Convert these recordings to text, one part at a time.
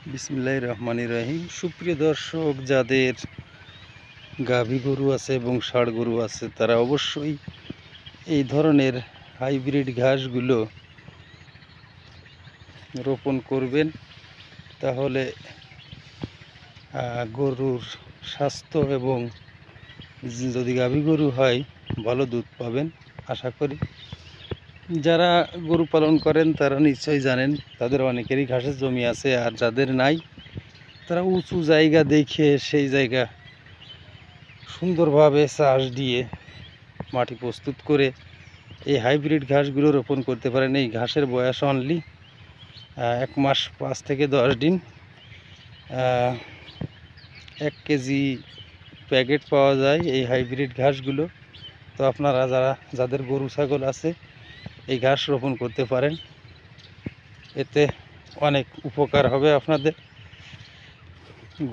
বিসমিল্লাহির রহমানির রহিম। সুপ্রিয় দর্শক, যাদের গাভী গরু আছে এবং ষাঁড় গরু আছে তারা অবশ্যই এই ধরনের হাইব্রিড ঘাসগুলো রোপণ করবেন। তাহলে গরুর স্বাস্থ্য এবং যদি গাভী গরু হয় ভালো দুধ পাবেন আশা করি। যারা গরু পালন করেন তারা নিশ্চয়ই জানেন, তাদের অনেকেরই ঘাসের জমি আছে, আর যাদের নাই তারা উঁচু জায়গা দেখে সেই জায়গা সুন্দরভাবে চাষ দিয়ে মাটি প্রস্তুত করে এই হাইব্রিড ঘাসগুলো রোপণ করতে পারেন। এই ঘাসের বয়স অনলি 1 মাস 5 থেকে 10 দিন। 1 কেজি প্যাকেট পাওয়া যায় এই হাইব্রিড ঘাসগুলো। তো আপনারা যাদের গরু ছাগল আছে এই ঘাস রোপণ করতে পারেন, এতে অনেক উপকার হবে আপনাদের।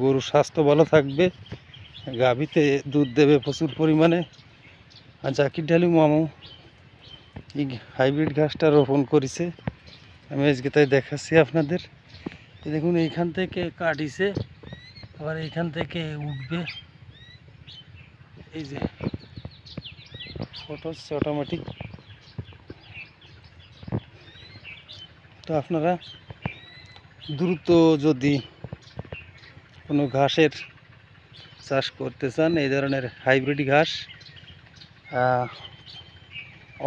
গরুর স্বাস্থ্য ভালো থাকবে, গাভীতে দুধ দেবে প্রচুর পরিমাণে। আর জাকির ঢালি মামু এই হাইব্রিড ঘাসটা রোপণ করেছে, আমি আজকে তাই দেখাচ্ছি আপনাদের। দেখুন এইখান থেকে কাটিছে, আবার এইখান থেকে উঠবে, এই যে ফটো হচ্ছে অটোমেটিক। তো আপনারা দ্রুত যদি কোনো ঘাসের চাষ করতে চান, এই ধরনের হাইব্রিড ঘাস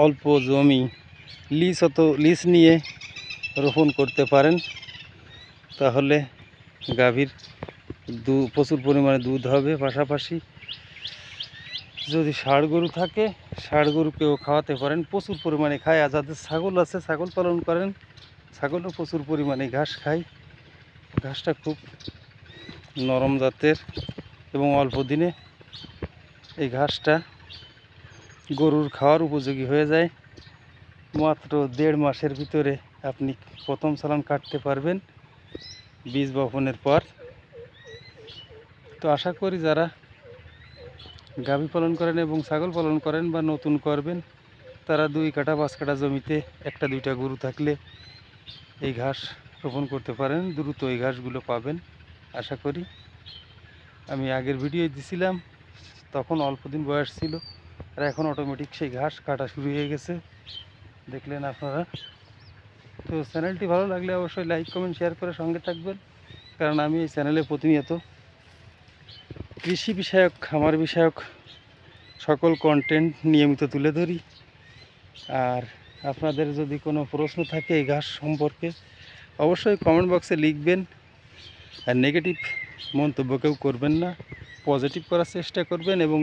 অল্প জমি লিজ নিয়ে রোপণ করতে পারেন। তাহলে গাভীর প্রচুর পরিমাণে দুধ হবে। পাশাপাশি যদি ষাঁড় গরু থাকে, ষাঁড় গরুকেও খাওয়াতে পারেন, প্রচুর পরিমাণে খায়। আর যাদের ছাগল আছে, ছাগল পালন করেন, ছাগলও প্রচুর পরিমাণে ঘাস খায়। ঘাসটা খুব নরম জাতের এবং অল্প দিনে এই ঘাসটা গরুর খাওয়ার উপযোগী হয়ে যায়। মাত্র 1.5 মাসের ভিতরে আপনি প্রথম চালান কাটতে পারবেন বীজ বপনের পর। তো আশা করি যারা গাভী পালন করেন এবং ছাগল পালন করেন বা নতুন করবেন, তারা 2 কাঠা 5 কাঠা জমিতে 1-2টা গরু থাকলে এই ঘাস রোপণ করতে পারেন। দ্রুত এই ঘাসগুলো পাবেন আশা করি। আমি আগের ভিডিও দিছিলাম, তখন অল্প দিন বয়স ছিল, আর এখন অটোমেটিক সেই ঘাস কাটা শুরু হয়ে গেছে, দেখলেন আপনারা। তো চ্যানেলটি ভালো লাগলে অবশ্যই লাইক কমেন্ট শেয়ার করে সঙ্গে থাকবেন, কারণ আমি এই চ্যানেলে প্রতিনিয়ত কৃষি বিষয়ক, খামার বিষয়ক সকল কন্টেন্ট নিয়মিত তুলে ধরি। আর আপনাদের যদি কোনো প্রশ্ন থাকে এই ঘাস সম্পর্কে অবশ্যই কমেন্ট বক্সে লিখবেন। আর নেগেটিভ মন্তব্য কেউ করবেন না, পজিটিভ করার চেষ্টা করবেন এবং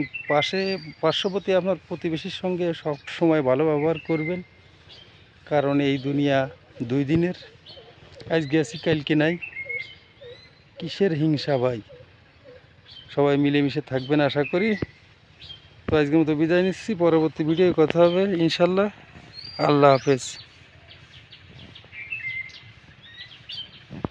পার্শ্ববর্তী আপনার প্রতিবেশীর সঙ্গে সব সময় ভালো ব্যবহার করবেন। কারণ এই দুনিয়া 2 দিনের, আজকে আছি কালকে নাই। কিসের হিংসা ভাই, সবাই মিলেমিশে থাকবেন আশা করি। তো আজকের মতো বিদায় নিচ্ছি, পরবর্তী ভিডিওয় কথা হবে ইনশাল্লাহ। আল্লাহ হাফেজ।